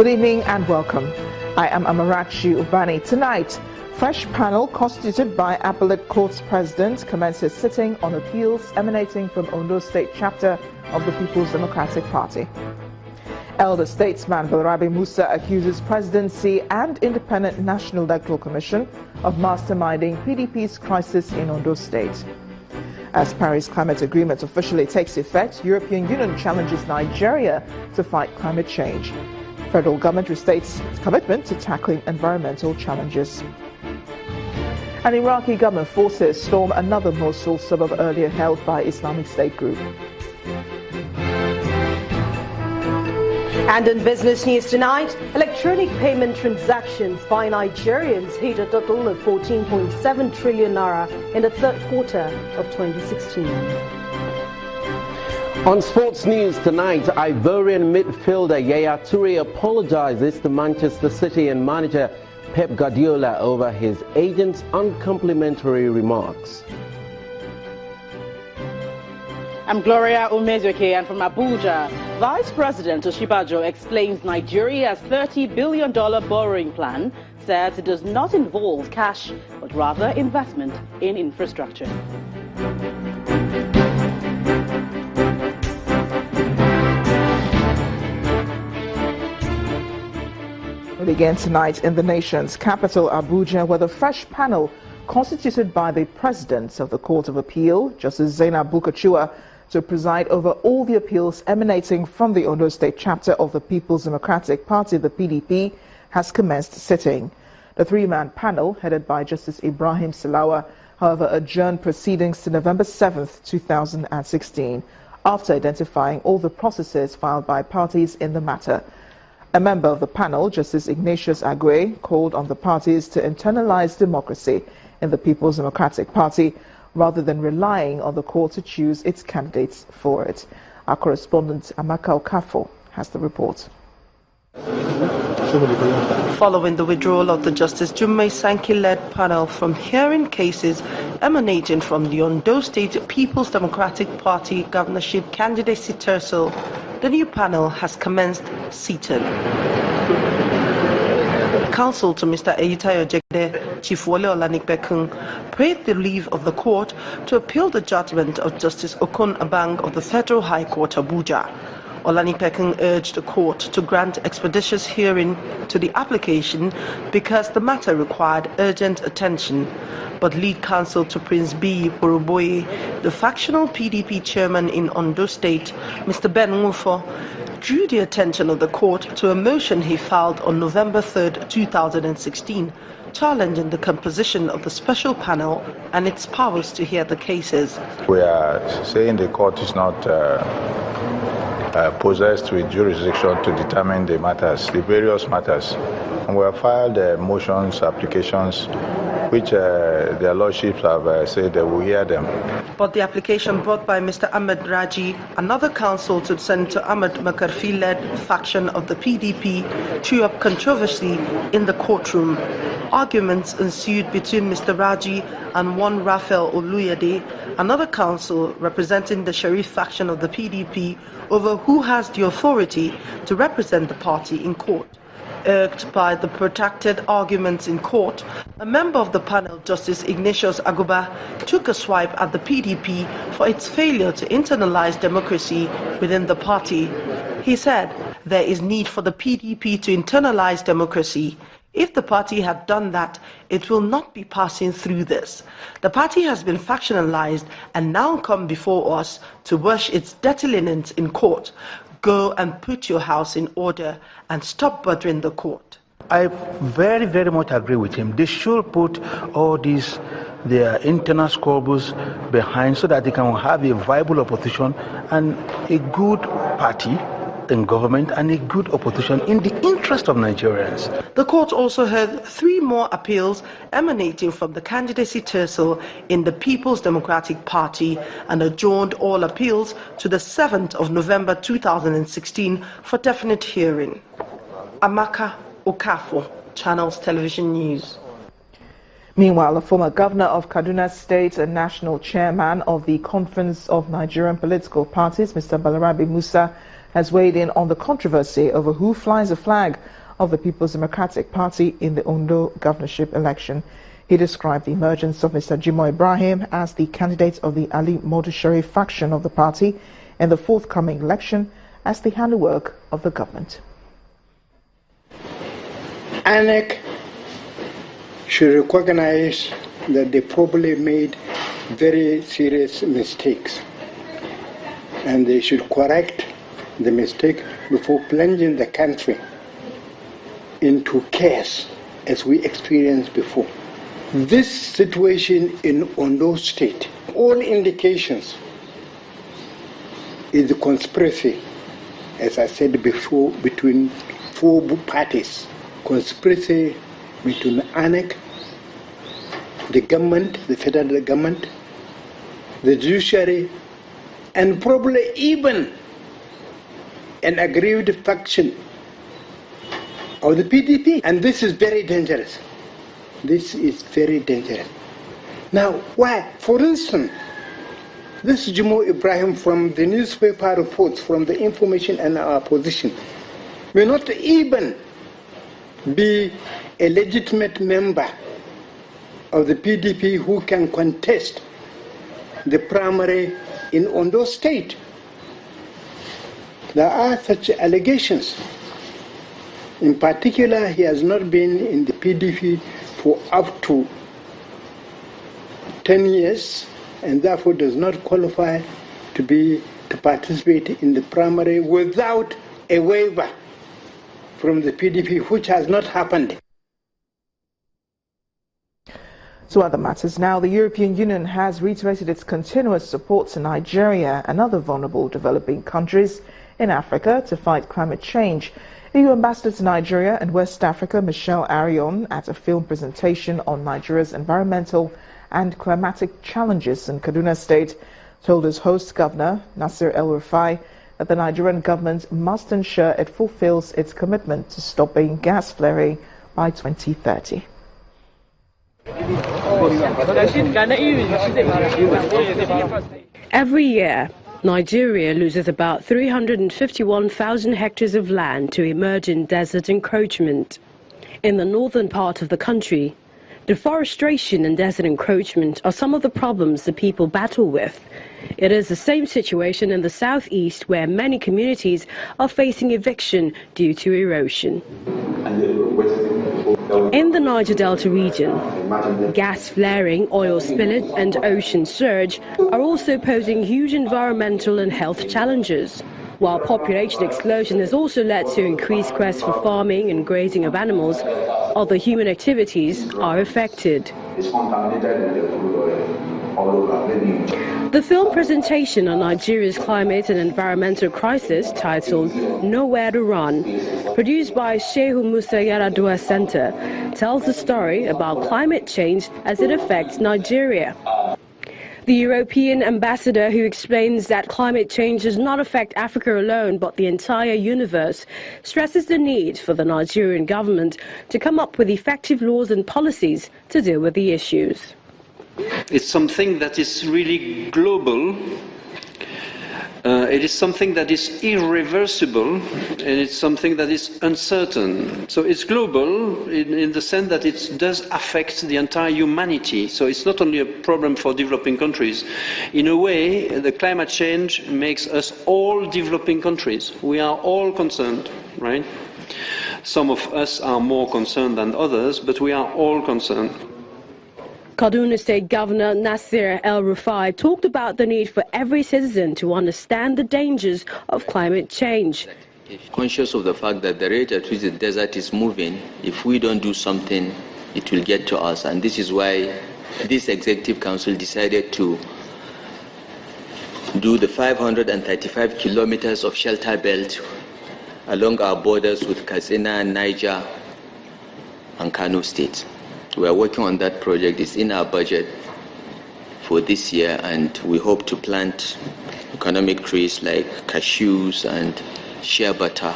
Good evening and welcome. I am Amarachi Ubani. Tonight, fresh panel constituted by Appellate Court's President commences sitting on appeals emanating from Ondo State chapter of the People's Democratic Party. Elder statesman Balarabe Musa accuses Presidency and Independent National Electoral Commission of masterminding PDP's crisis in Ondo State. As Paris Climate Agreement officially takes effect, European Union challenges Nigeria to fight climate change. Federal government restates its commitment to tackling environmental challenges. And Iraqi government forces storm another Mosul suburb earlier held by Islamic State group. And in business news tonight, electronic payment transactions by Nigerians hit a total of 14.7 trillion naira in the third quarter of 2016. On sports news tonight, Ivorian midfielder Yaya Toure apologizes to Manchester City and manager Pep Guardiola over his agent's uncomplimentary remarks. I'm Gloria Umezuke, and from Abuja, Vice President Oshibajo explains Nigeria's $30 billion borrowing plan, says it does not involve cash, but rather investment in infrastructure. We begin tonight in the nation's capital, Abuja, where the fresh panel constituted by the President of the Court of Appeal, Justice Zainab Bukachua, to preside over all the appeals emanating from the Ondo State chapter of the People's Democratic Party, the PDP, has commenced sitting. The three-man panel, headed by Justice Ibrahim Salawa, however, adjourned proceedings to November 7th, 2016, after identifying all the processes filed by parties in the matter. A member of the panel, Justice Ignatius Agwe, called on the parties to internalize democracy in the People's Democratic Party rather than relying on the court to choose its candidates for it. Our correspondent Amaka Okafo has the report. Following the withdrawal of the Justice Jummai Sankey-led panel from hearing cases emanating from the Ondo State People's Democratic Party governorship candidacy tussle, the new panel has commenced seated. Counsel to Mr. Eyitayo Jegede, Chief Wole Olanipekun, prayed the leave of the court to appeal the judgment of Justice Okon Abang of the Federal High Court, Abuja. Olanipekun urged the court to grant expeditious hearing to the application because the matter required urgent attention. But lead counsel to Prince B. Boroboye, the factional PDP chairman in Ondo State, Mr. Ben Nwufo, drew the attention of the court to a motion he filed on November 3rd, 2016, challenging the composition of the special panel and its powers to hear the cases. We are saying the court is not possessed with jurisdiction to determine the matters, the various matters. And we have filed motions, applications, which their lordships have said they will hear them. But the application brought by Mr. Ahmed Raji, another counsel to Senator Ahmed Makarfi-led faction of the PDP, threw up controversy in the courtroom. Arguments ensued between Mr. Raji and one Raphael Oluyede, another counsel representing the Sharif faction of the PDP, over who has the authority to represent the party in court. Irked by the protracted arguments in court, a member of the panel, Justice Ignatius Aguba, took a swipe at the PDP for its failure to internalize democracy within the party. He said there is need for the PDP to internalize democracy. If the party had done that, it will not be passing through this. The party has been factionalized and now come before us to wash its dirty linens in court. Go and put your house in order and stop bothering the court. I very, very much agree with him. They should put all these, their internal squabbles behind so that they can have a viable opposition and a good party in government and a good opposition in the interest of Nigerians. The court also heard 3 more appeals emanating from the candidacy tussle in the People's Democratic Party and adjourned all appeals to the 7th of November 2016 for definite hearing. Amaka Okafo, Channels Television News. Meanwhile, the former governor of Kaduna State and national chairman of the Conference of Nigerian Political Parties, Mr. Balarabe Musa, has weighed in on the controversy over who flies the flag of the People's Democratic Party in the Ondo governorship election. He described the emergence of Mr. Jimoh Ibrahim as the candidate of the Ali Modu Sharif faction of the party in the forthcoming election as the handiwork of the government. INEC should recognize that they probably made very serious mistakes, and they should correct the mistake before plunging the country into chaos as we experienced before. This situation in Ondo State, all indications is a conspiracy, as I said before, between four parties. Conspiracy between INEC, the government, the federal government, the judiciary, and probably even an aggrieved faction of the PDP. And this is very dangerous. This is very dangerous. Now, why? For instance, this Jimoh Ibrahim, from the newspaper reports, from the information and our position, may not even be a legitimate member of the PDP who can contest the primary in Ondo State. There are such allegations. In particular, he has not been in the PDP for up to 10 years and therefore does not qualify to participate in the primary without a waiver from the PDP, which has not happened. To other matters now, the European Union has reiterated its continuous support to Nigeria and other vulnerable developing countries in Africa to fight climate change. EU Ambassador to Nigeria and West Africa, Michelle Arion, at a film presentation on Nigeria's environmental and climatic challenges in Kaduna State, told his host governor, Nasir El-Rufai, that the Nigerian government must ensure it fulfills its commitment to stopping gas flaring by 2030. Every year, Nigeria loses about 351,000 hectares of land to emerging desert encroachment. In the northern part of the country, deforestation and desert encroachment are some of the problems the people battle with. It is the same situation in the southeast, where many communities are facing eviction due to erosion. In the Niger Delta region, gas flaring, oil spillage and ocean surge are also posing huge environmental and health challenges, while population explosion has also led to increased requests for farming and grazing of animals. Other human activities are affected. The film presentation on Nigeria's climate and environmental crisis, titled Nowhere to Run, produced by Shehu Musa Yaradua Center, tells the story about climate change as it affects Nigeria. The European ambassador, who explains that climate change does not affect Africa alone but the entire universe, stresses the need for the Nigerian government to come up with effective laws and policies to deal with the issues. It's something that is really global. It is something that is irreversible, and it's something that is uncertain. So it's global in the sense that it does affect the entire humanity. So it's not only a problem for developing countries. In a way, the climate change makes us all developing countries. We are all concerned, right? Some of us are more concerned than others, but we are all concerned. Kaduna State Governor Nasir El-Rufai talked about the need for every citizen to understand the dangers of climate change. Conscious of the fact that the rate at which the desert is moving, if we don't do something, it will get to us. And this is why this Executive Council decided to do the 535 kilometers of shelter belt along our borders with Katsina, Niger, and Kano State. We are working on that project. It's in our budget for this year, and we hope to plant economic trees like cashews and shea butter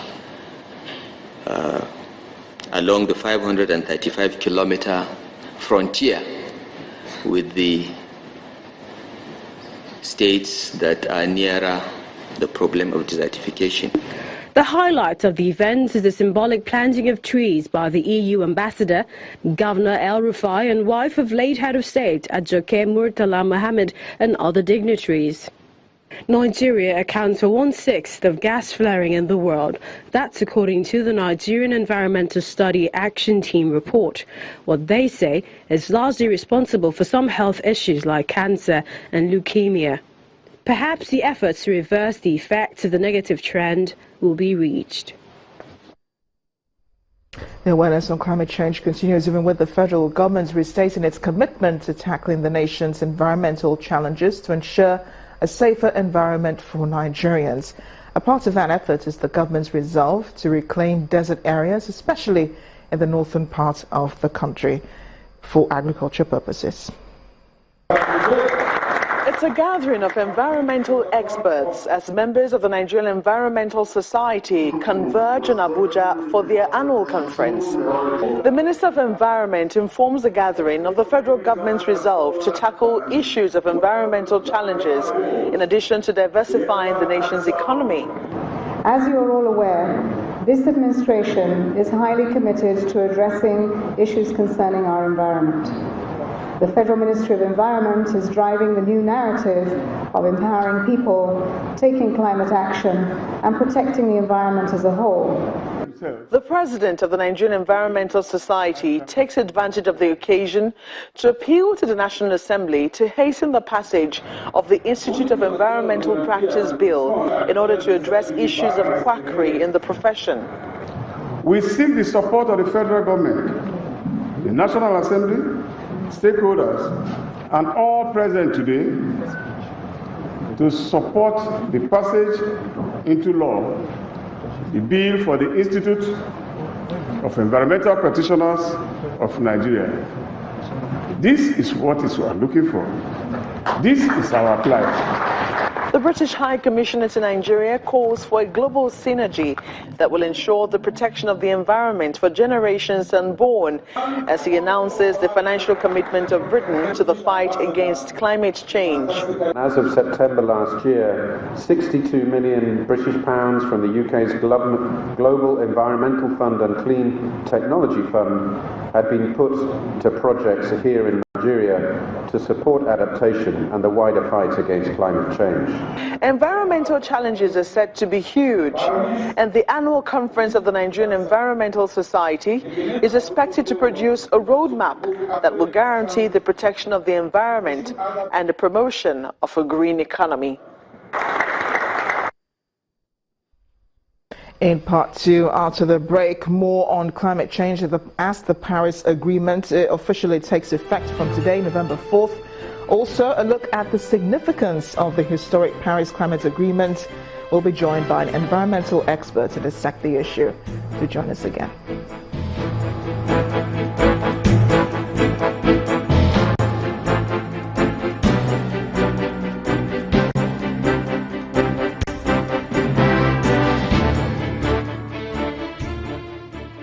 along the 535-kilometer frontier with the states that are nearer the problem of desertification. The highlight of the event is the symbolic planting of trees by the EU ambassador, Governor El Rufai, and wife of late head of state Ajoke Murtala Mohammed, and other dignitaries. Nigeria accounts for 1/6 of gas flaring in the world. That's according to the Nigerian Environmental Study Action Team report. What they say is largely responsible for some health issues like cancer and leukemia. Perhaps the efforts to reverse the effects of the negative trend will be reached. The awareness on climate change continues even with the federal government restating its commitment to tackling the nation's environmental challenges to ensure a safer environment for Nigerians. A part of that effort is the government's resolve to reclaim desert areas, especially in the northern part of the country, for agriculture purposes. It's a gathering of environmental experts as members of the Nigerian Environmental Society converge in Abuja for their annual conference. The Minister of Environment informs the gathering of the federal government's resolve to tackle issues of environmental challenges, in addition to diversifying the nation's economy. As you are all aware, this administration is highly committed to addressing issues concerning our environment. The Federal Ministry of Environment is driving the new narrative of empowering people, taking climate action, and protecting the environment as a whole. The president of the Nigerian Environmental Society takes advantage of the occasion to appeal to the National Assembly to hasten the passage of the Institute of Environmental Practice Bill in order to address issues of quackery in the profession. We seek the support of the federal government, the National Assembly, stakeholders, and all present today to support the passage into law the bill for the Institute of Environmental Practitioners of Nigeria. This is what we are looking for. This is our plight. The British High Commissioner to Nigeria calls for a global synergy that will ensure the protection of the environment for generations unborn, as he announces the financial commitment of Britain to the fight against climate change. As of September last year, 62 million British pounds from the UK's Global Environmental Fund and Clean Technology Fund had been put to projects here in Nigeria to support adaptation and the wider fight against climate change. Environmental challenges are said to be huge, and the annual conference of the Nigerian Environmental Society is expected to produce a roadmap that will guarantee the protection of the environment and the promotion of a green economy. In part two, after the break, more on climate change as the Paris Agreement officially takes effect from today, November 4th. Also, a look at the significance of the historic Paris Climate Agreement. We'll be joined by an environmental expert to dissect the issue. Do join us again.